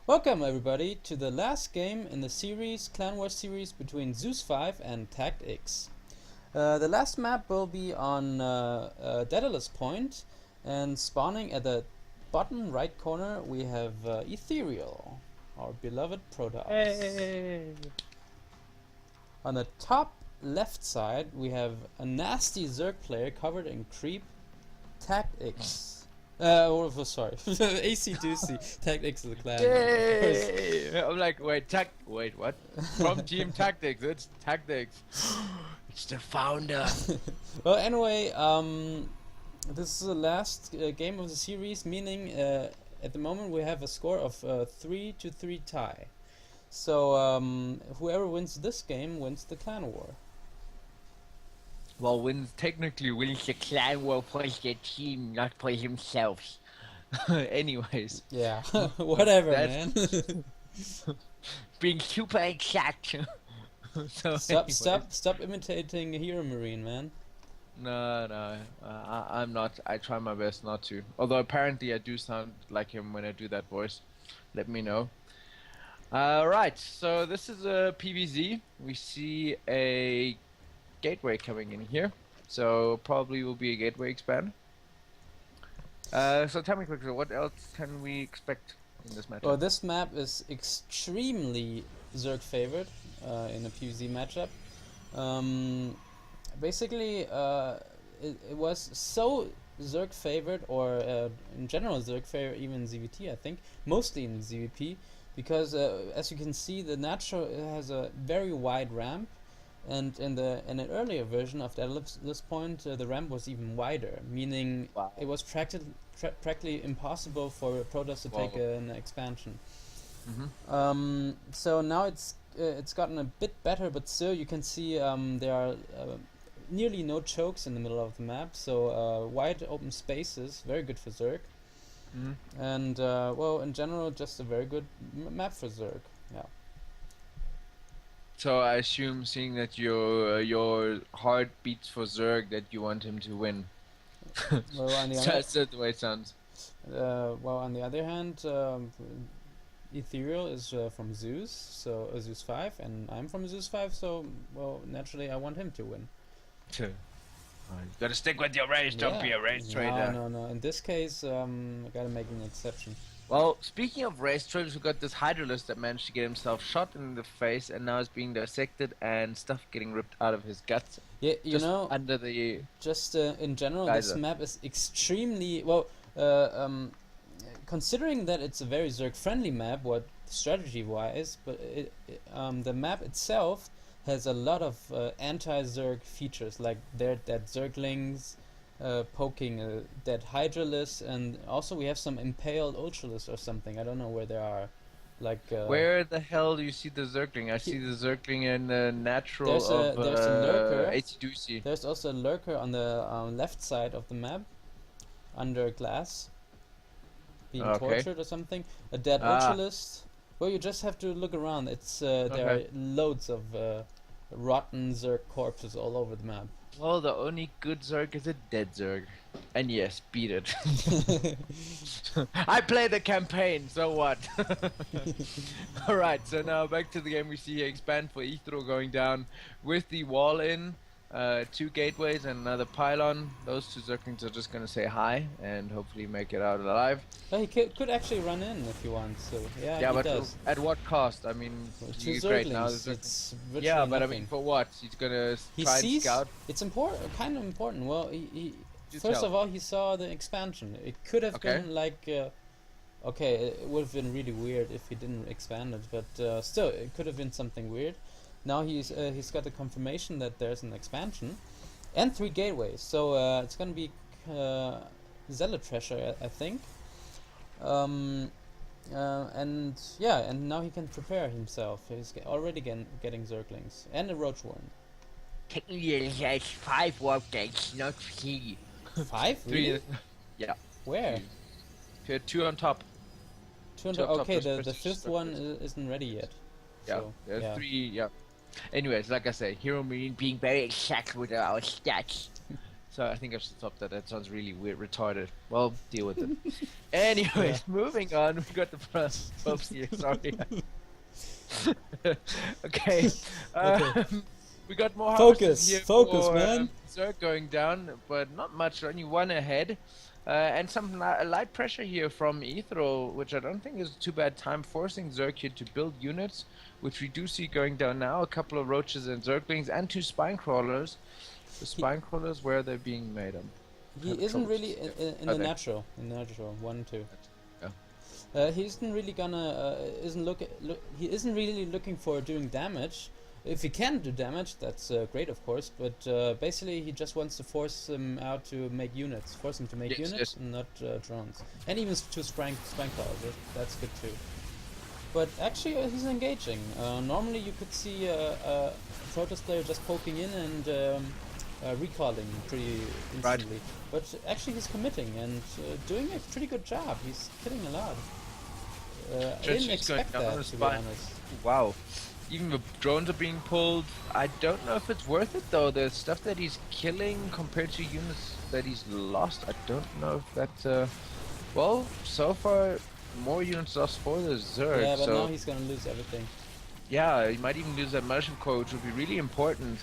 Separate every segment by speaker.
Speaker 1: Welcome everybody to the last game in the series, Clan War series between Zeus5 and TactX. The last map will be on Daedalus Point, and spawning at the bottom right corner we have eThereal, our beloved Protoss.
Speaker 2: Hey.
Speaker 1: On the top left side we have a nasty Zerg player covered in creep, TactX. Sorry, AcieDeucie. TactX is the clan.
Speaker 2: Yay! I'm like, wait, what? From Team TactX, it's TactX. It's the founder.
Speaker 1: Well, anyway, this is the last game of the series, meaning at the moment we have a score of 3-3 tie. So whoever wins this game wins the clan war.
Speaker 2: Well, technically wins the clan war for the team, not for himself. Anyways.
Speaker 1: Yeah, whatever, man.
Speaker 2: Being super exact. So
Speaker 1: stop imitating Hero Marine, man.
Speaker 2: No, I'm not. I try my best not to. Although apparently I do sound like him when I do that voice. Let me know. Right, so this is a PVZ. We see a gateway coming in here, so probably will be a gateway expand. So tell me quickly, what else can we expect in this matchup?
Speaker 1: Well, this map is extremely Zerg favored in a PvZ matchup. Basically, it was so Zerg favored, or in general Zerg favored, even in ZVT, I think, mostly in ZVP, because as you can see, the natural has a very wide ramp. And in an earlier version of Daedalus Point, the ramp was even wider, meaning it was practically impossible for Protoss to take an expansion. So now it's gotten a bit better, but still you can see there are nearly no chokes in the middle of the map, so wide open spaces, very good for Zerg. And well, in general, just a very good map for Zerg. Yeah.
Speaker 2: So I assume, seeing that your heart beats for Zerg, that you want him to win.
Speaker 1: Well, on the
Speaker 2: That's the way it sounds.
Speaker 1: well, on the other hand, eThereal is from Zeus, so Zeus5, and I'm from Zeus5, so well, naturally I want him to win.
Speaker 2: You gotta stick with your race, don't be a race trader.
Speaker 1: No. In this case, I gotta make an exception.
Speaker 2: Well, speaking of race traders, we got this Hydralist that managed to get himself shot in the face and now is being dissected and stuff getting ripped out of his guts.
Speaker 1: Yeah, you
Speaker 2: just
Speaker 1: know,
Speaker 2: under the
Speaker 1: just in general,
Speaker 2: geyser.
Speaker 1: this map is extremely well. Considering that it's a very Zerg-friendly map, what strategy-wise, but the map itself has a lot of anti-Zerg features, like dead Zerglings. Poking a dead Hydralist, and also we have some impaled Ultralists or something. I don't know where they are. Like
Speaker 2: where the hell do you see the Zergling? I see the Zergling in the natural
Speaker 1: there's a lurker.
Speaker 2: AcieDeucie.
Speaker 1: There's also a lurker on the left side of the map, under glass, being tortured or something. A dead Ultralist. Well, you just have to look around. It's there are loads of rotten Zerg corpses all over the map.
Speaker 2: Well, the only good Zerg is a dead Zerg. And yes, beat it. I play the campaign, so what? Alright, so now back to the game. We see expand for eThereal going down with the wall in, 2 gateways and another pylon. Those 2 Zerglings are just gonna say hi and hopefully make it out alive.
Speaker 1: Well, he could actually run in if he wants, so yeah, he
Speaker 2: but
Speaker 1: does.
Speaker 2: At what cost? I mean,
Speaker 1: Two
Speaker 2: great now.
Speaker 1: It's
Speaker 2: yeah, but
Speaker 1: nothing.
Speaker 2: I mean, for what? He's gonna try and scout.
Speaker 1: It's important, kind of important. Well, he first of all, he saw the expansion. It could have been like, okay, it would have been really weird if he didn't expand it, but still, it could have been something weird. Now he's got the confirmation that there's an expansion, and 3 gateways. So it's gonna be Zealot treasure, I think. And yeah, and now he can prepare himself. He's already getting Zerglings and a Roach Warren.
Speaker 2: Technically, there's 5 warp gates, not 3.
Speaker 1: 5? Really?
Speaker 2: Yeah.
Speaker 1: Where?
Speaker 2: 2 on top.
Speaker 1: 2 on top. Okay, the 5th one isn't ready yet.
Speaker 2: Yeah,
Speaker 1: so,
Speaker 2: there's 3. Yeah. Anyways, like I say, Hero Marine being very exact with our stats. So I think I should stop that. That sounds really weird, retarded. Well, deal with it. Anyways, moving on. We got the probes here. Sorry. Okay. We got more harvesters here
Speaker 1: focus,
Speaker 2: for
Speaker 1: man.
Speaker 2: Zerg going down, but not much. Only one ahead. And some light pressure here from eThereal, which I don't think is too bad time, forcing Zerg here to build units, which we do see going down now. A couple of roaches and Zerglings and 2 spine crawlers. The spine crawlers, where are they being made?
Speaker 1: He isn't really in the natural. In the natural 1, 2.
Speaker 2: Yeah.
Speaker 1: He isn't really gonna he isn't really looking for doing damage. If he can do damage, that's great, of course. But basically, he just wants to force him out to make units, force him to make units and not drones, and even to spine crawlers. That's good too. But actually, he's engaging. Normally, you could see a Protoss player just poking in and recalling pretty instantly. But actually, he's committing and doing a pretty good job. He's killing a lot. I didn't expect that, to be honest.
Speaker 2: Wow. Even the drones are being pulled. I don't know if it's worth it though. The stuff that he's killing compared to units that he's lost, I don't know if that. Well, so far, more units lost for the Zerg.
Speaker 1: Yeah, but
Speaker 2: so
Speaker 1: now he's gonna lose everything.
Speaker 2: Yeah, he might even lose that merchant core, which would be really important.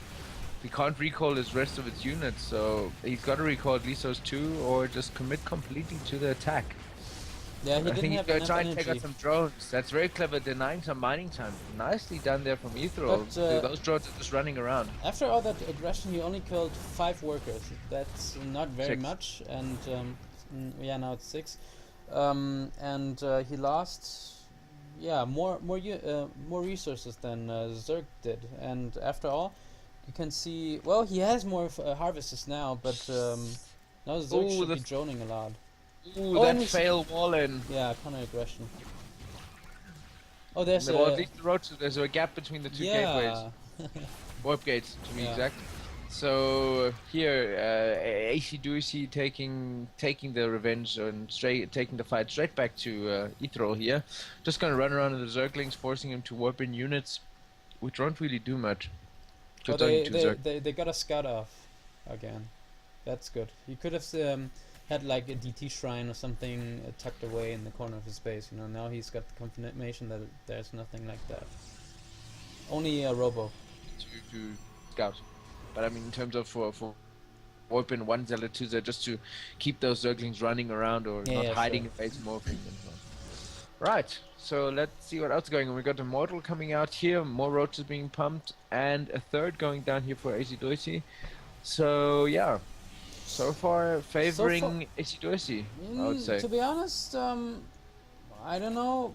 Speaker 2: He can't recall his rest of its units, so he's got to recall at least those 2, or just commit completely to the attack.
Speaker 1: Yeah, he
Speaker 2: I
Speaker 1: didn't
Speaker 2: think
Speaker 1: have
Speaker 2: he's
Speaker 1: enough
Speaker 2: trying to
Speaker 1: energy.
Speaker 2: take out some drones. That's very clever, denying some mining time. Nicely done there from eThereal.
Speaker 1: But,
Speaker 2: those drones are just running around.
Speaker 1: After all that aggression, he only killed 5 workers. That's not very
Speaker 2: 6.
Speaker 1: much, and yeah, now it's 6. He lost, yeah, more resources than Zerg did. And after all, you can see, well, he has more harvesters now, but now Zerg should be droning a lot.
Speaker 2: Ooh, that fail wall in.
Speaker 1: Yeah, counter aggression. Oh, there's
Speaker 2: at least the roads. There's a gap between the 2 gateways. Warp gates, to be exact. So here, AcieDeucie taking the revenge and taking the fight straight back to eThereal here. Just gonna run around with the Zerglings, forcing him to warp in units, which don't really do much.
Speaker 1: Oh, they got a scout off again. That's good. He could have had like a DT shrine or something tucked away in the corner of his base. You know, now he's got the confirmation that there's nothing like that. Only a robo.
Speaker 2: To scout. But I mean, in terms of for warping 1 zealot 2 zealot, just to keep those Zerglings running around or not hiding in base morphing. Right. So let's see what else is going on. We got a mortal coming out here, more roaches being pumped, and a 3rd going down here for AcieDeucie. So yeah. So far, favoring AcieDeucie, I would say.
Speaker 1: To be honest, I don't know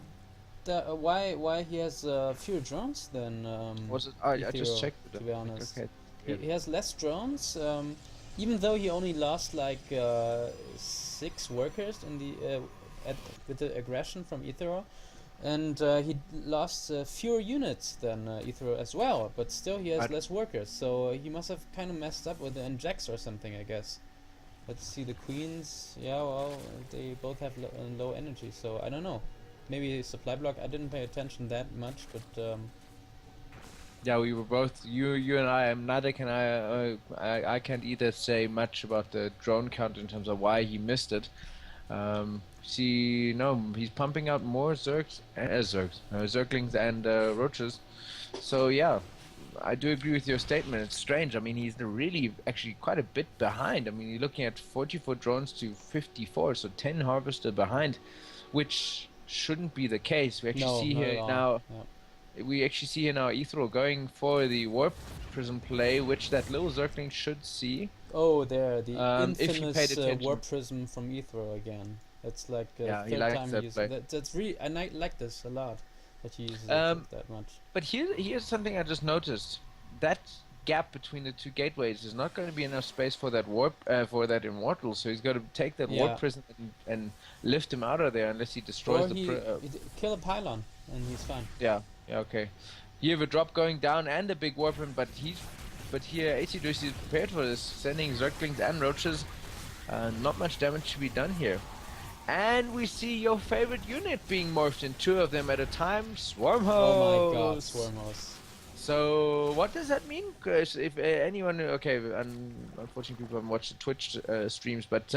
Speaker 1: why he has fewer drones than
Speaker 2: Was it? I just checked it.
Speaker 1: To be honest,
Speaker 2: Okay.
Speaker 1: he has less drones. Even though he only lost like 6 workers in the with the aggression from eThereal, and he lost fewer units than eThereal as well. But still, he has less workers. So he must have kind of messed up with the injects or something, I guess. Let's see the queens. Yeah, well, they both have low energy, so I don't know. Maybe supply block. I didn't pay attention that much, but
Speaker 2: yeah, we were both you and I. Neither can I can't either say much about the drone count in terms of why he missed it. He's pumping out more Zerglings and roaches. So yeah. I do agree with your statement. It's strange. I mean, he's really actually quite a bit behind. I mean, you're looking at 44 drones to 54, so 10 harvester behind, which shouldn't be the case. We actually see here now. We actually see here now eThereal going for the warp prism play, which that little Zergling should see.
Speaker 1: Oh, there, the infamous warp prism from eThereal again. That's like third time using that. That's really, and I like this a lot. That he uses that much.
Speaker 2: But here's something I just noticed. That gap between the 2 gateways is not going to be enough space for that warp for that immortal. So he's got to take that warp prison and lift him out of there unless he destroys
Speaker 1: kill a pylon and he's fine.
Speaker 2: Yeah. Okay. You have a drop going down and a big warp, but here AcieDeucie is prepared for this, sending Zerglings and roaches. Not much damage to be done here. And we see your favorite unit being morphed in 2 of them at a time. Swarm hosts.
Speaker 1: Oh my god, Swarm hosts.
Speaker 2: So what does that mean? 'Cause if anyone, okay, unfortunately people haven't watched the Twitch streams, but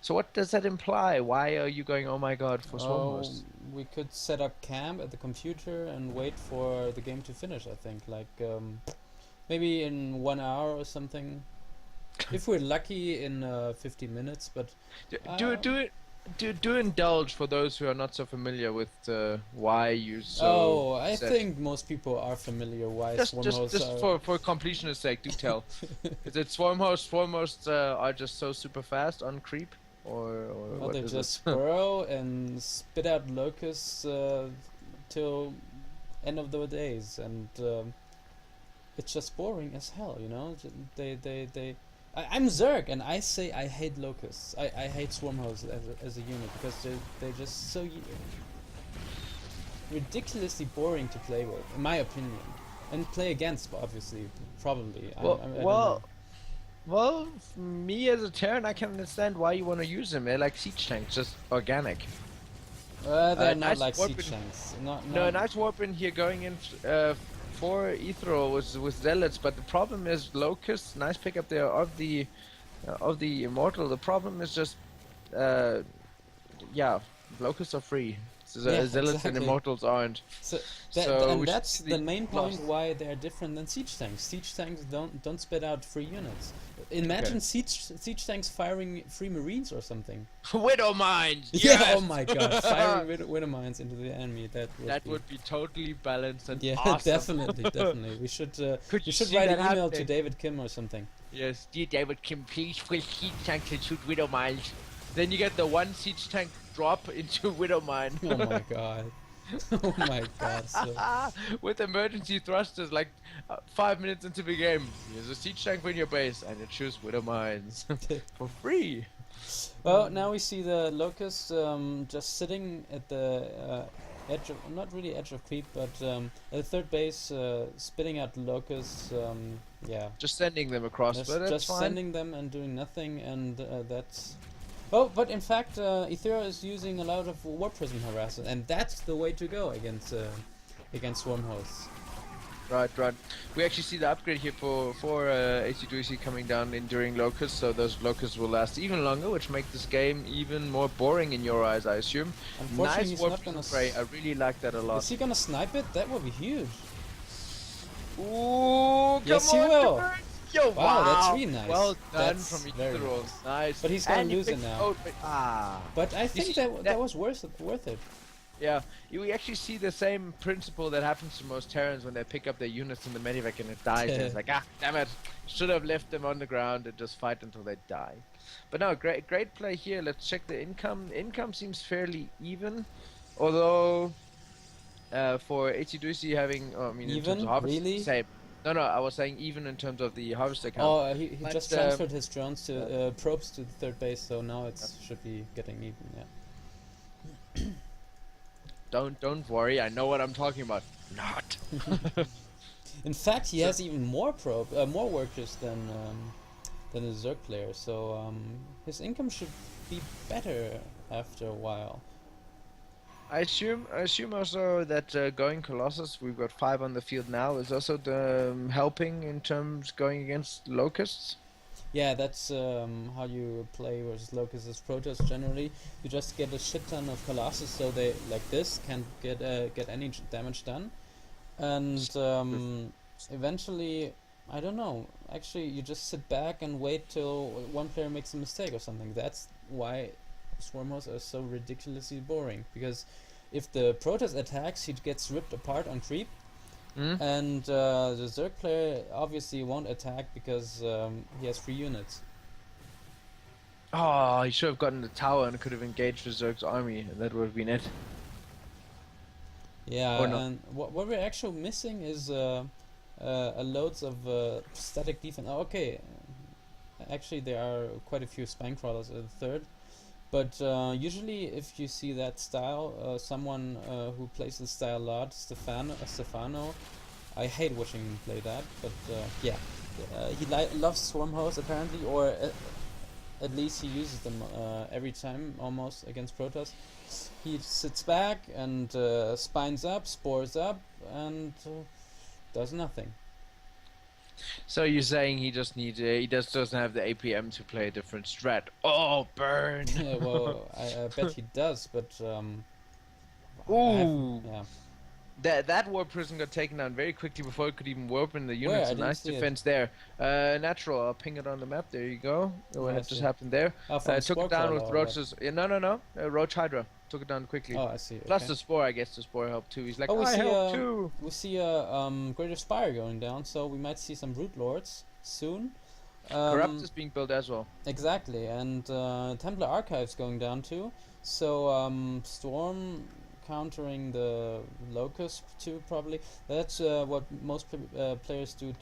Speaker 2: so what does that imply? Why are you going, oh my god, for swarm
Speaker 1: Oh,
Speaker 2: hosts?
Speaker 1: we could set up camp at the computer and wait for the game to finish. I think like maybe in 1 hour or something. If we're lucky, in 15 minutes. But
Speaker 2: Do indulge for those who are not so familiar with why you so
Speaker 1: oh, I
Speaker 2: set.
Speaker 1: think most people are familiar why
Speaker 2: Just
Speaker 1: swarm
Speaker 2: just
Speaker 1: hosts
Speaker 2: just
Speaker 1: are.
Speaker 2: for completionist sake, do tell. Is it swarm hosts are just so super fast on creep, or
Speaker 1: Well,
Speaker 2: what
Speaker 1: they
Speaker 2: is
Speaker 1: just
Speaker 2: it?
Speaker 1: burrow and spit out locusts till end of the days, and it's just boring as hell, you know. They. I'm Zerg, and I say I hate locusts. I hate swarm hosts as a unit because they're just so ridiculously boring to play with, in my opinion, and play against, obviously, probably.
Speaker 2: Well,
Speaker 1: I don't know.
Speaker 2: well, well, me as a Terran, I can understand why you want to use them. They're like siege tanks, just organic.
Speaker 1: They're not
Speaker 2: Nice
Speaker 1: like
Speaker 2: warp
Speaker 1: siege tanks.
Speaker 2: No,
Speaker 1: Not.
Speaker 2: nice warp in here going in for eThereal with zealots, but the problem is locusts. Nice pickup there of the immortal. The problem is just uh, yeah, locusts are free. So
Speaker 1: Yeah,
Speaker 2: zealots and
Speaker 1: exactly.
Speaker 2: immortals aren't.
Speaker 1: So
Speaker 2: So
Speaker 1: and
Speaker 2: we should
Speaker 1: that's
Speaker 2: see
Speaker 1: the
Speaker 2: the
Speaker 1: main point
Speaker 2: lost.
Speaker 1: why they're different than siege tanks. Siege tanks don't spit out free units.
Speaker 2: Okay.
Speaker 1: Imagine siege tanks firing free marines or something.
Speaker 2: Widow mines.
Speaker 1: Yeah. Oh
Speaker 2: Yes.
Speaker 1: my god, firing widow mines into the enemy.
Speaker 2: That would be totally balanced and
Speaker 1: Yeah,
Speaker 2: awesome.
Speaker 1: definitely. We should
Speaker 2: Could you see
Speaker 1: write
Speaker 2: that
Speaker 1: an email to
Speaker 2: happening?
Speaker 1: David Kim or something.
Speaker 2: Yes, dear David Kim, please free siege tank to shoot widow mines. Then you get the one siege tank drop into widow mine.
Speaker 1: Oh my god. Oh my god. So
Speaker 2: With emergency thrusters, like 5 minutes into the game, here's a siege tank in your base, and it shoots widow mines for free.
Speaker 1: well, now we see the locust just sitting at the edge of, not really edge of creep, but at the third base, spitting out locusts. Yeah,
Speaker 2: Just sending them across, but that's
Speaker 1: just
Speaker 2: fine.
Speaker 1: sending them and doing nothing, and that's. Oh, but in fact, eThereal is using a lot of War Prism harassers, and that's the way to go against swarm hosts.
Speaker 2: Right, right. We actually see the upgrade here for AcieDeucie coming down in during locusts, so those locusts will last even longer, which make this game even more boring in your eyes, I assume.
Speaker 1: Unfortunately,
Speaker 2: Nice
Speaker 1: he's
Speaker 2: warp
Speaker 1: not gonna.
Speaker 2: spray. I really like that a lot.
Speaker 1: Is he gonna snipe it? That would be huge.
Speaker 2: Ooh,
Speaker 1: Yes,
Speaker 2: come
Speaker 1: he
Speaker 2: on,
Speaker 1: will.
Speaker 2: Turret! Yo,
Speaker 1: Wow, that's really nice.
Speaker 2: Well done
Speaker 1: That's
Speaker 2: from
Speaker 1: very
Speaker 2: eThereal.
Speaker 1: nice.
Speaker 2: Nice.
Speaker 1: But he's gonna
Speaker 2: And you
Speaker 1: lose it
Speaker 2: picked
Speaker 1: now.
Speaker 2: out- ah.
Speaker 1: But I think
Speaker 2: see,
Speaker 1: that
Speaker 2: that-
Speaker 1: was worth it.
Speaker 2: Yeah, we actually see the same principle that happens to most Terrans when they pick up their units in the medivac and it dies. And it's like, ah, damn it! Should have left them on the ground and just fight until they die. But no, great play here. Let's check the income. Income seems fairly even, although for AcieDeucie having, I mean, in terms
Speaker 1: Even?
Speaker 2: of harvest,
Speaker 1: Really?
Speaker 2: same. No, I was saying even in terms of the harvest account.
Speaker 1: Oh, he
Speaker 2: But,
Speaker 1: just transferred his drones to probes to the third base, so now it should be getting even. Yeah.
Speaker 2: Don't worry, I know what I'm talking about. Not.
Speaker 1: In fact, he has even more more workers than a Zerg player, so his income should be better after a while.
Speaker 2: I assume also that going Colossus, we've got 5 on the field now, is also the helping in terms going against locusts.
Speaker 1: Yeah, that's how you play versus Locusts as Protoss generally. You just get a shit ton of Colossus, so they, like this, can't get any damage done. And eventually, I don't know, actually you just sit back and wait till one player makes a mistake or something. That's why Swarm hosts are so ridiculously boring, because if the Protoss attacks, he gets ripped apart on creep. And the Zerg player obviously won't attack because he has free units.
Speaker 2: Oh, he should have gotten the tower and could have engaged the Zerg's army, and that would have been it.
Speaker 1: Yeah,
Speaker 2: Or not.
Speaker 1: and what we're actually missing is loads of static defense. Oh, okay, actually there are quite a few spine crawlers at the third. But usually if you see that style, someone who plays the style a lot, Stefano, I hate watching him play that, but yeah, he loves swarm hosts apparently, or at least he uses them every time almost against Protoss. He sits back and spines up, spores up, and does nothing.
Speaker 2: So you're saying he just needs he just doesn't have the APM to play a different strat? Oh, burn!
Speaker 1: Well, I bet he does, but
Speaker 2: Ooh,
Speaker 1: yeah.
Speaker 2: that warp prison got taken down very quickly before it could even warp in the
Speaker 1: Where?
Speaker 2: units.
Speaker 1: I
Speaker 2: A
Speaker 1: didn't
Speaker 2: nice
Speaker 1: see
Speaker 2: defense there. Natural. I'll ping it on the map. There you go. What had just happened there?
Speaker 1: From
Speaker 2: Took it down with Roach's. No. Roach Hydra took it down quickly.
Speaker 1: Oh, I see.
Speaker 2: Plus
Speaker 1: okay.
Speaker 2: the Spore, I guess the Spore helped too. He's like,
Speaker 1: oh,
Speaker 2: I help too.
Speaker 1: We see a Greater Spire going down, so we might see some Brood Lords soon.
Speaker 2: Corrupt is being built as well.
Speaker 1: Exactly, and Templar Archives going down too. So Storm countering the Locust too, probably. That's what most players do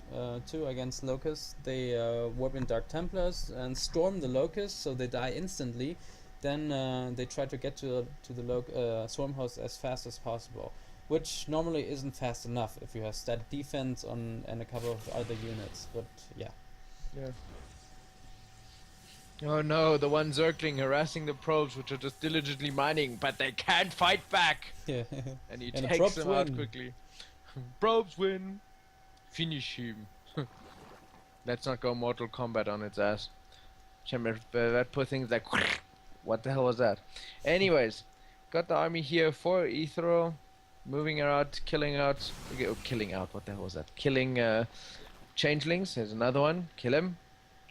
Speaker 1: too against Locusts. They warp in Dark Templars and storm the Locust, so they die instantly. Then they try to get to the Swarm host as fast as possible, which normally isn't fast enough if you have stat defense on and a couple of other units. But yeah.
Speaker 2: Yeah. Oh no, the one Zergling harassing the probes, which are just diligently mining, but they can't fight back.
Speaker 1: Yeah.
Speaker 2: And he takes them out quickly. Probes win. Finish him. Let's not go Mortal Kombat on its ass. That put things like... What the hell was that? Anyways, got the army here for eThereal. Moving out, killing out... killing out, what the hell was that? Killing changelings. There's another one. Kill him.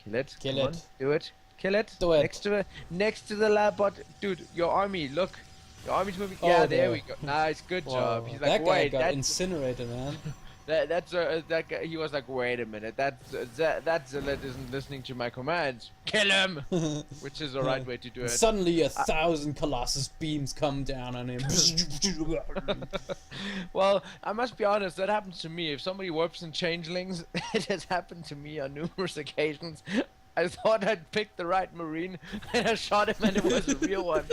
Speaker 2: Kill it.
Speaker 1: Kill
Speaker 2: Come
Speaker 1: it.
Speaker 2: on, do it. Kill it.
Speaker 1: Do it.
Speaker 2: Next to the lab bot. Dude, your army, look. Your army's moving.
Speaker 1: Oh,
Speaker 2: yeah, there we go. Nice, good
Speaker 1: Whoa.
Speaker 2: job. He's
Speaker 1: That
Speaker 2: like,
Speaker 1: guy
Speaker 2: wait,
Speaker 1: got incinerated, man.
Speaker 2: that guy, he was like, wait a minute, that Zealot isn't listening to my commands. Kill him! Which is the right way to do it.
Speaker 1: Suddenly 1,000 Colossus beams come down on him.
Speaker 2: Well, I must be honest, that happens to me. If somebody warps in changelings, it has happened to me on numerous occasions. I thought I'd picked the right Marine, and I shot him and it was a real one.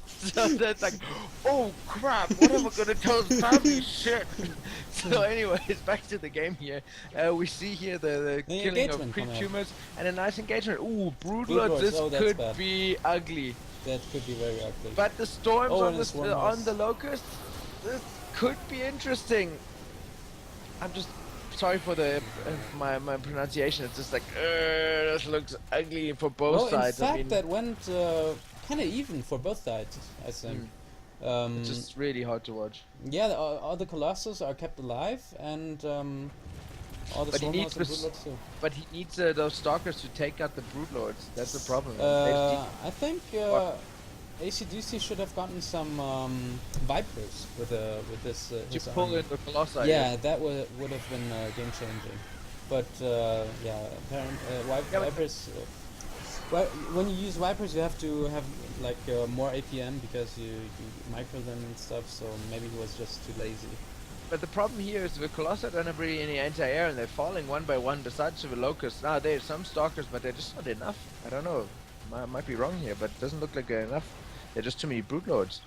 Speaker 2: So that's like, oh crap, what am I gonna tell Sammy? Shit! So anyways, back to the game here. We see here the killing of creep tumors and a nice engagement. Ooh, Broodlords, this could be ugly.
Speaker 1: That could be very ugly.
Speaker 2: But the storms on the Locust, this could be interesting. I'm just... sorry for the my pronunciation. It's just like this looks ugly for both sides.
Speaker 1: In fact, that went kind of even for both sides, I think.
Speaker 2: It's just really hard to watch.
Speaker 1: Yeah, all the Colossus are kept alive, and all the Stormlords and Broodlords too.
Speaker 2: But he needs those Stalkers to take out the Broodlords. That's the problem.
Speaker 1: I think AcieDeucie should have gotten some Vipers with this.
Speaker 2: To pull in the Colossi.
Speaker 1: Yeah, that would have been game changing. But yeah, Vipers. Well, when you use Vipers, you have to have like more APM because you micro them and stuff. So maybe he was just too lazy.
Speaker 2: But the problem here is the Colossi don't have really any anti-air, and they're falling one by one. Besides the Locusts, now there's some Stalkers, but they're just not enough. I don't know. I might be wrong here, but it doesn't look like they're enough. They're just too many Broodlords.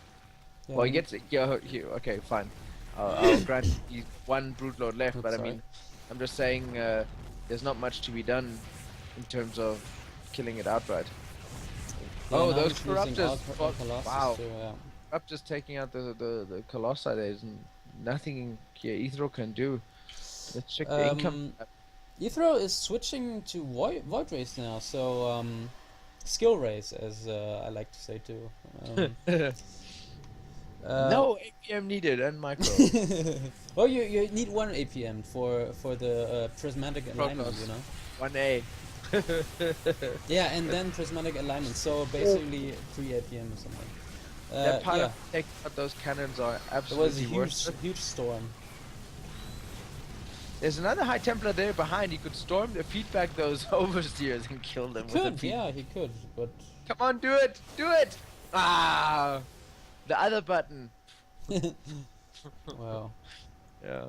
Speaker 2: Yeah, well, he gets here. Okay, fine. I'll grant he's one Broodlord left, but I mean, I'm just saying there's not much to be done in terms of killing it outright. Yeah, oh, those Corruptors! Wow, Corruptors taking out the Colossi. There's nothing here eThereal can do. Let's check the income.
Speaker 1: eThereal is switching to Void Race now, so skill race, as I like to say too.
Speaker 2: No APM needed and micro.
Speaker 1: Well, you need one APM for the prismatic alignment, you know.
Speaker 2: 1A.
Speaker 1: Yeah, and then prismatic alignment. So basically 3 APM or something.
Speaker 2: That part of taking out those cannons are absolutely worth it.
Speaker 1: Huge storm.
Speaker 2: There's another High Templar there behind. He could storm the feedback those overseers and kill them.
Speaker 1: Yeah, he could, but...
Speaker 2: Come on, do it! Do it! Ah! The other button.
Speaker 1: Wow.
Speaker 2: Yeah.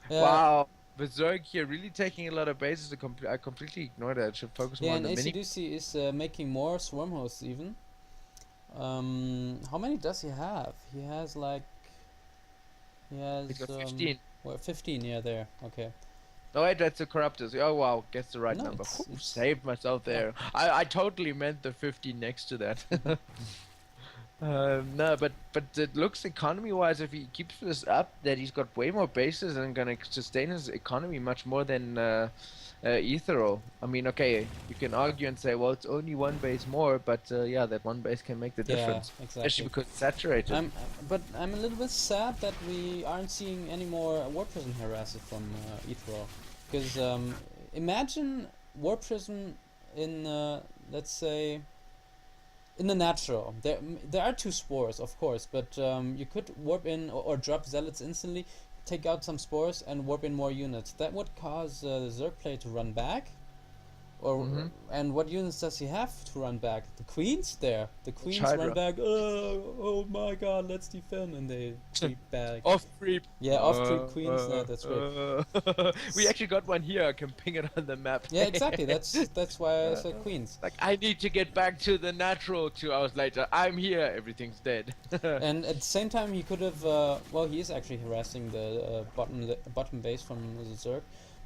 Speaker 2: Wow. Berserk here really taking a lot of bases. I completely ignored that. I should focus more on the mini.
Speaker 1: AcieDeucie is making more swarm hosts even. How many does he have? He has like... He has...
Speaker 2: 15.
Speaker 1: Well, 15, yeah, there. Okay.
Speaker 2: No, wait, that's the Corruptors. Oh, wow, guess the right number. Saved myself there. I totally meant the 15 next to that. No, but it looks economy-wise, if he keeps this up, that he's got way more bases and gonna sustain his economy much more than eThereal. I mean, okay, you can argue and say, well, it's only one base more, but yeah, that one base can make the difference,
Speaker 1: exactly.
Speaker 2: especially because it's saturated.
Speaker 1: But I'm a little bit sad that we aren't seeing any more Warp Prism harasses from eThereal, because imagine Warp Prism in let's say in the natural. There are two spores, of course, but you could warp in or drop zealots instantly, take out some spores, and warp in more units. That would cause the Zerg player to run back. Or and what units does he have to run back? The queens there. The queens run back. Oh my God, let's defend, and they creep back.
Speaker 2: Off creep.
Speaker 1: Yeah, off creep queens. That's right.
Speaker 2: We actually got one here. I can ping it on the map.
Speaker 1: Yeah, exactly. That's why I said queens.
Speaker 2: Like, I need to get back to the natural. 2 hours later, I'm here. Everything's dead.
Speaker 1: And at the same time, he could have. Well, he is actually harassing the bottom base from the Zerg.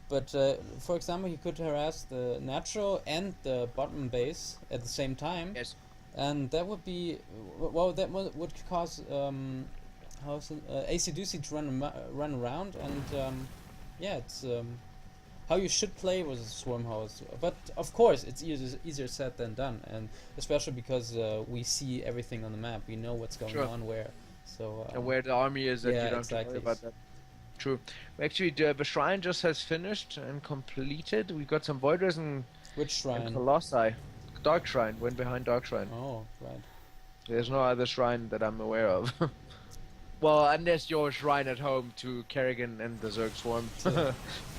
Speaker 1: But for example, he could harass the natural and the bottom base at the same time.
Speaker 2: Yes.
Speaker 1: And that would be, well, that would cause AcieDeucie to run around, and yeah, it's how you should play with a swarm house. But of course, it's easier said than done, and especially because we see everything on the map, we know what's going on where. So
Speaker 2: and where the army is, and
Speaker 1: yeah,
Speaker 2: you don't
Speaker 1: exactly.
Speaker 2: worry about that. True. Actually, the shrine just has finished and completed. We got some void res and
Speaker 1: which shrine?
Speaker 2: And Colossi. Dark Shrine. Went behind Dark Shrine.
Speaker 1: Oh, right.
Speaker 2: There's no other shrine that I'm aware of. Well, unless your shrine at home to Kerrigan and the Zerg Swarm.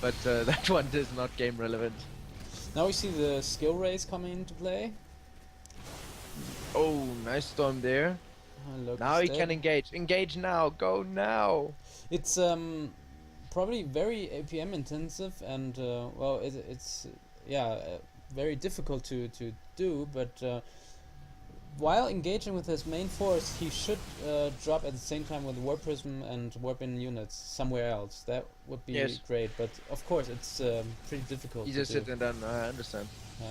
Speaker 2: But that one is not game relevant.
Speaker 1: Now we see the skill raise coming into play.
Speaker 2: Oh, nice storm there. Now he can engage. Engage now. Go now.
Speaker 1: It's probably very APM intensive, and well, it's yeah, very difficult to do. But while engaging with his main force, he should drop at the same time with Warp Prism and warp in units somewhere else. That would be great. But of course, it's pretty difficult.
Speaker 2: Easier said than done. I understand.
Speaker 1: Yeah.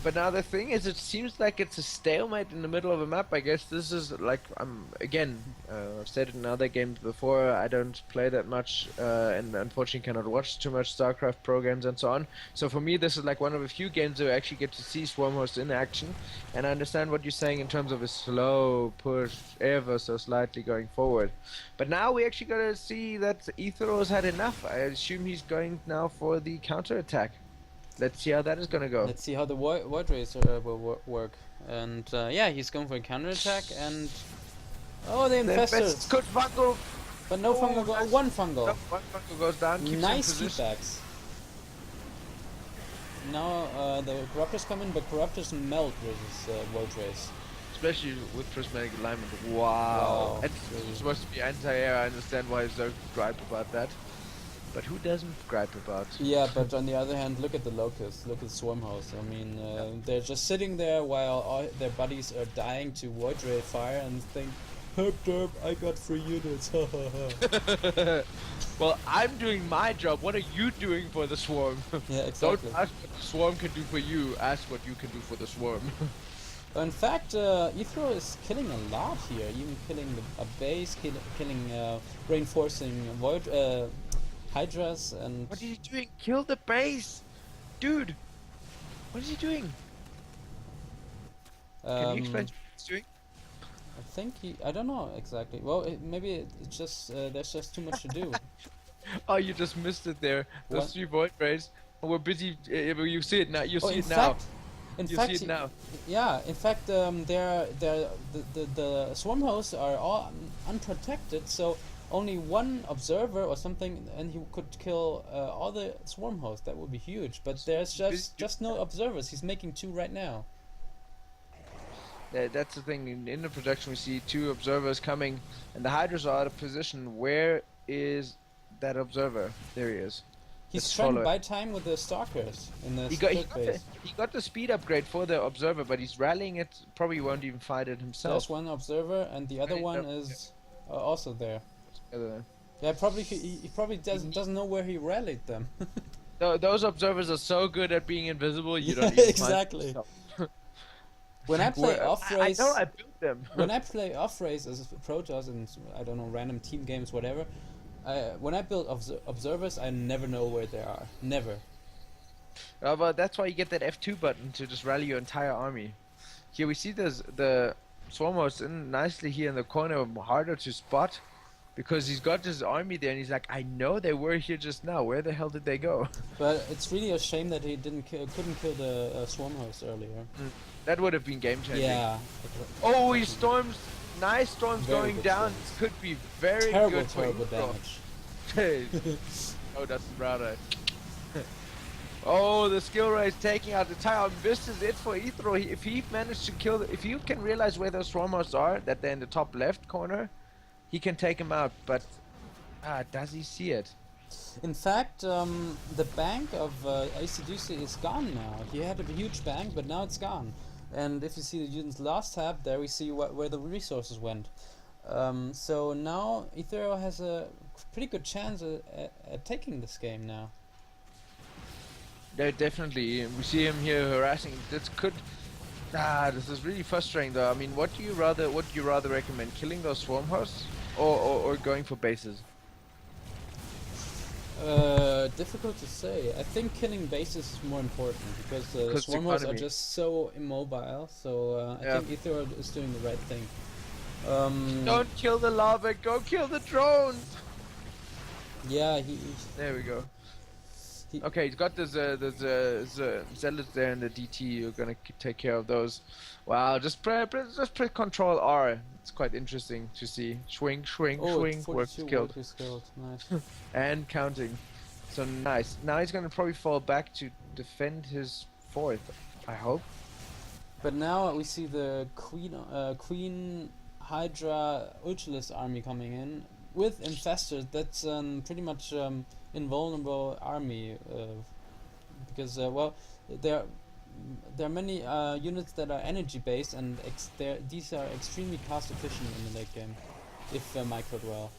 Speaker 2: But now the thing is, it seems like it's a stalemate in the middle of a map. I guess this is like, again, I've said it in other games before, I don't play that much, and unfortunately cannot watch too much StarCraft programs and so on. So for me, this is like one of a few games where I actually get to see Swarmhost in action, and I understand what you're saying in terms of a slow push, ever so slightly going forward. But now we actually got to see that eThereal has had enough. I assume he's going now for the counter-attack. Let's see how that is gonna go.
Speaker 1: Let's see how the Void Racer will work. And yeah, he's going for a counterattack, and oh, the infestors!
Speaker 2: Good fungal,
Speaker 1: but no fungal.
Speaker 2: Nice.
Speaker 1: One fungal.
Speaker 2: No, one fungal goes down.
Speaker 1: Nice feedbacks. Now the corruptors come in, but corruptors melt versus Void Race.
Speaker 2: Especially with prismatic alignment. Wow. It's supposed to be anti-air. I understand why Zerg gripe about that. But who doesn't gripe about?
Speaker 1: Yeah, but on the other hand, look at the locusts, look at Swarmhouse. I mean, they're just sitting there while all their buddies are dying to Void Ray fire and think, herp derp, I got 3 units.
Speaker 2: Well, I'm doing my job. What are you doing for the swarm?
Speaker 1: Yeah, exactly.
Speaker 2: Don't ask what the swarm can do for you. Ask what you can do for the swarm.
Speaker 1: In fact, eThereal is killing a lot here. Even killing a base, killing reinforcing Void. Hydras and...
Speaker 2: What is he doing? Kill the base! Dude! What is he doing? Can you explain what he's doing?
Speaker 1: I think I don't know exactly. Well, maybe it's just... there's just too much to do.
Speaker 2: Oh, you just missed it there. Those 3 void rays were busy... you see it now. You see it now.
Speaker 1: In fact,
Speaker 2: see it now.
Speaker 1: Yeah, in fact, the swarm hosts are all unprotected, so... Only one observer or something, and he could kill all the swarm hosts. That would be huge. But there's just no observers. He's making 2 right now.
Speaker 2: That's the thing. In the projection, we see 2 observers coming, and the Hydras are out of position. Where is that observer? There he is.
Speaker 1: He's trying to buy time with the stalkers in the
Speaker 2: he got the speed upgrade for the observer, but he's rallying it. Probably won't even fight it himself.
Speaker 1: There's one observer, and the other one is also there. Yeah, probably he probably doesn't know where he rallied them.
Speaker 2: Those observers are so good at being invisible. You don't even
Speaker 1: exactly.
Speaker 2: find
Speaker 1: When I play off-race...
Speaker 2: I know I built them.
Speaker 1: When I play off-race as Protoss and, I don't know, random team games, whatever, when I build observers, I never know where they are. Never.
Speaker 2: But that's why you get that F2 button to just rally your entire army. Here we see the Swarm host in nicely here in the corner, harder to spot, because he's got his army there and he's like, I know they were here just now. Where the hell did they go?
Speaker 1: But it's really a shame that he couldn't kill the Swarm host earlier.
Speaker 2: That would have been game changing.
Speaker 1: Yeah.
Speaker 2: Oh, he storms. Nice storms
Speaker 1: Very
Speaker 2: going
Speaker 1: good
Speaker 2: down.
Speaker 1: storms.
Speaker 2: Could be very good for
Speaker 1: terrible
Speaker 2: eThereal.
Speaker 1: damage.
Speaker 2: Oh, that's rather. Oh, the skill race taking out the tire. This is it for eThereal. If he managed to kill, if you can realize where those swarm hosts are, that they're in the top left corner, he can take him out. But does he see it?
Speaker 1: In fact, the bank of AcieDeucie is gone now. He had a huge bank, but now it's gone. And if you see the unit's last tab, there we see where the resources went. So now eThereal has a pretty good chance at taking this game now.
Speaker 2: Yeah, definitely. We see him here harassing. This could. This is really frustrating, though. I mean, what do you rather recommend? Killing those swarm hosts, or going for bases?
Speaker 1: Difficult to say. I think killing bases is more important because the swarm hosts are just so immobile. So I think eThereal is doing the right thing.
Speaker 2: Don't kill the lava. Go kill the drones.
Speaker 1: Yeah,
Speaker 2: there we go. Okay, he's got the zealots there in the DT. You're gonna take care of those. Wow, just press Control R. It's quite interesting to see. Swing, swing, swing. Works killed.
Speaker 1: Nice.
Speaker 2: And counting. So nice. Now he's gonna probably fall back to defend his fourth. I hope.
Speaker 1: But now we see the Queen Hydra Ultralist army coming in with Infestors. That's pretty much invulnerable army because well, there are many units that are energy based, and these are extremely cost efficient in the late game if microed well.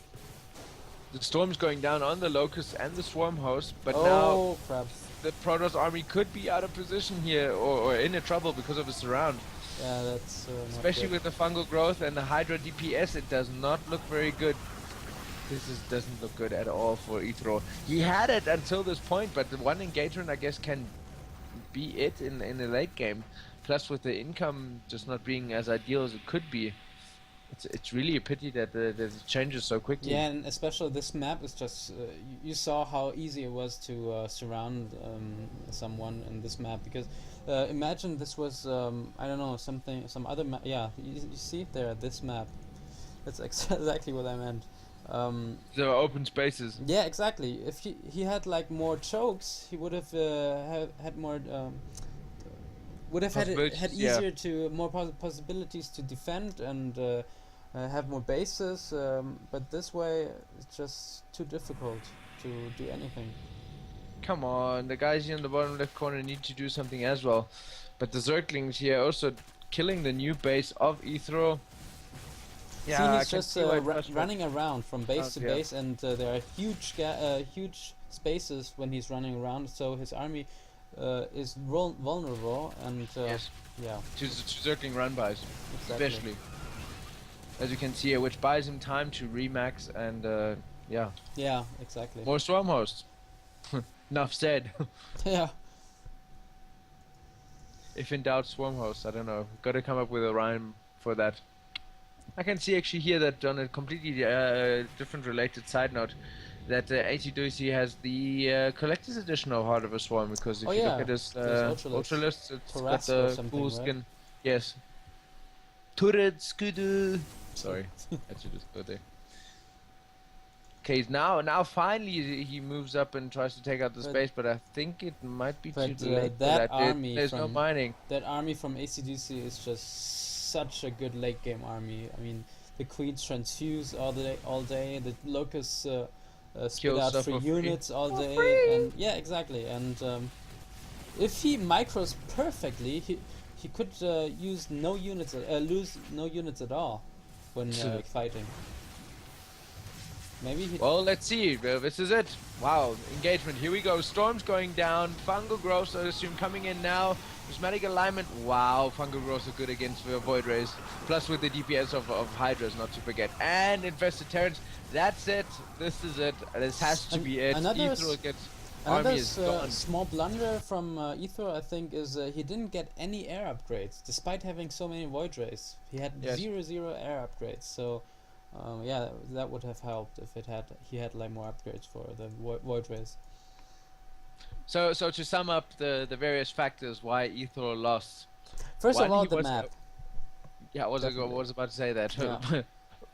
Speaker 2: The storm's going down on the Locust and the Swarm host, but
Speaker 1: now crap.
Speaker 2: The Protoss army could be out of position here or in a trouble because of the surround.
Speaker 1: Yeah, that's
Speaker 2: especially with the fungal growth and the Hydra DPS. It does not look very good. This doesn't look good at all for eThereal. He had it until this point, but the one engagement, I guess, can be it in the late game. Plus, with the income just not being as ideal as it could be, it's really a pity that it changes so quickly.
Speaker 1: Yeah, and especially this map is just you saw how easy it was to surround someone in this map, because imagine this was I don't know, some other map. Yeah, you see it there, this map. That's exactly what I meant.
Speaker 2: There are open spaces.
Speaker 1: Yeah, exactly. If he had like more chokes, he would have had more. Would have had easier to more possibilities to defend and have more bases. But this way, it's just too difficult to do anything.
Speaker 2: Come on, the guys here in the bottom left corner need to do something as well. But the Zerglings here also killing the new base of eThereal.
Speaker 1: Yeah, he's just running around from base to base, and there are huge spaces when he's running around, so his army is vulnerable, and yeah,
Speaker 2: to Zergling run-bys,
Speaker 1: exactly.
Speaker 2: Especially as you can see here, which buys him time to remax and
Speaker 1: yeah, exactly.
Speaker 2: More swarm hosts. Enough said.
Speaker 1: Yeah.
Speaker 2: If in doubt, swarm hosts. I don't know. Got to come up with a rhyme for that. I can see actually here that on a completely different related side note, that AcieDeucie has the collector's edition of Heart of a Swarm, because if you look at this Ultralist, it's got the cool skin. Right? Yes. Turret Skudu. Sorry, I should just go there. Okay, now finally he moves up and tries to take out the space, but I think it might be too late.
Speaker 1: That army
Speaker 2: there's no mining.
Speaker 1: That army from AcieDeucie is just such a good late game army. I mean, the Queens transfuse all day. The Locusts spit out free units all day, and yeah, exactly. And if he micros perfectly, he could use no units, lose no units at all when fighting. Maybe he...
Speaker 2: Well, let's see. This is it. Wow, engagement. Here we go. Storm's going down. Fungal growth, I assume, coming in now. Prismatic alignment. Wow, fungal growth are good against the void rays. Plus with the DPS of hydras, not to forget. And infested terrans. That's it. This is it. This has to be it. Ethereal against army is gone.
Speaker 1: Small blunder from eThereal, I think, is he didn't get any air upgrades despite having so many void rays. He had zero air upgrades. So yeah, that would have helped if he had like more upgrades for the void rays.
Speaker 2: So to sum up the various factors why eThereal lost.
Speaker 1: First of all, the map.
Speaker 2: Yeah, I was about to say that. Yeah.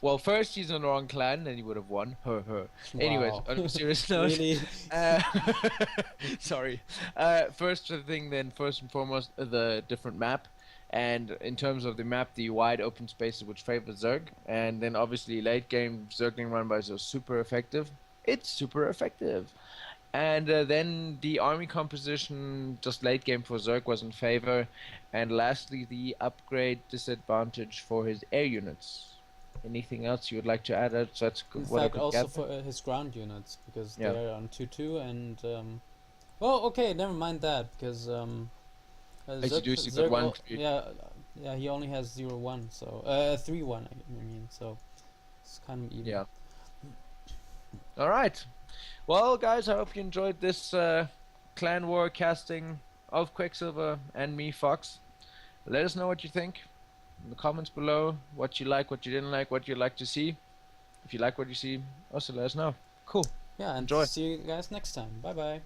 Speaker 2: Well, first he's in the wrong clan, and he would have won. Wow. Anyways, on a serious note.
Speaker 1: Really?
Speaker 2: Sorry. First and foremost, the different map. And in terms of the map, the wide open spaces which favor Zerg. And then obviously late game, Zergling run by is super effective. It's super effective. And then the army composition, just late game for Zerg, was in favor. And lastly, the upgrade disadvantage for his air units. Anything else you would like to add? That's
Speaker 1: in fact, also for his ground units, because they're on 2-2 and well, okay, never mind that, because
Speaker 2: AcieDeucie got 1.
Speaker 1: Yeah, he only has 0-1, so 3-1. I mean, so it's kind of even.
Speaker 2: Yeah. All right. Well, guys, I hope you enjoyed this clan war casting of Quicksilver and me, Fox. Let us know what you think in the comments below. What you like, what you didn't like, what you'd like to see. If you like what you see, also let us know. Cool.
Speaker 1: Yeah, and
Speaker 2: enjoy.
Speaker 1: See you guys next time. Bye bye.